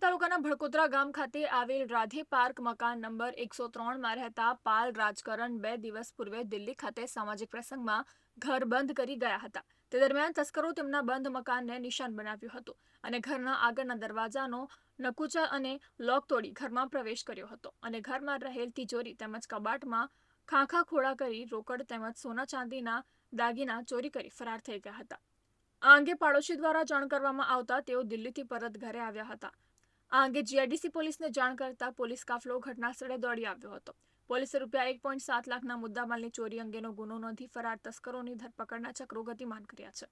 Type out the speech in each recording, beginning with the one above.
તાલુકાના ભડકોતરા ગામ ખાતે આવેલ રાધે પાર્ક મકાન નંબર 103માં રહેતા પાલ રાજકરણ 2 દિવસ પૂર્વે દિલ્હી ખાતે સામાજિક પ્રસંગમાં ઘર બંધ કરી ગયા હતા. તે દરમિયાન તસ્કરો તેમના બંધ મકાનને નિશાન બનાવ્યું હતું અને ઘરના આગળના દરવાજાનો નકુચા અને લોક તોડી ઘરમાં પ્રવેશ કર્યો હતો અને ઘરમાં રહેલ તિજોરી તેમજ કબાટમાં ખાંખા ખોળા કરી રોકડ તેમજ સોના ચાંદીના દાગીના ચોરી કરી ફરાર થઈ ગયા હતા. આ અંગે પાડોશી દ્વારા જાણ કરવામાં આવતા તેઓ દિલ્હીથી પરત ઘરે આવ્યા હતા. આ અંગે જીઆઈડીસી પોલીસને જાણ કરતા પોલીસ કાફલો ઘટના સ્થળે દોડી આવ્યો હતો. પોલીસે ₹1.7 લાખના મુદ્દામાલની ચોરી અંગેનો ગુનો નોંધી ફરાર તસ્કરોની ધરપકડના ચક્રો ગતિમાન કર્યા છે.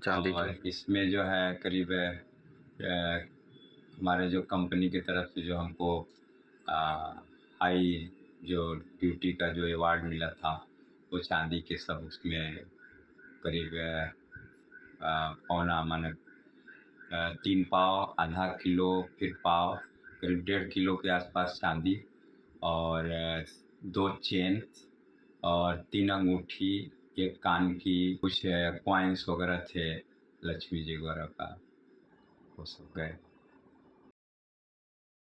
चांदी और चोरी। इसमें जो है करीब हमारे जो कंपनी की तरफ से जो हमको हाई जो ड्यूटी का जो अवार्ड मिला था वो चांदी के सब उसमें करीब पौना माने 3 पाव आधा किलो फिर पाव करीब 1.5 किलो के आसपास चांदी और 2 चेन और 3 अंगूठी, एक कान की, कुछ कॉइन्स वगैरह थे लक्ष्मी जी वगैरह का, वो सब गए।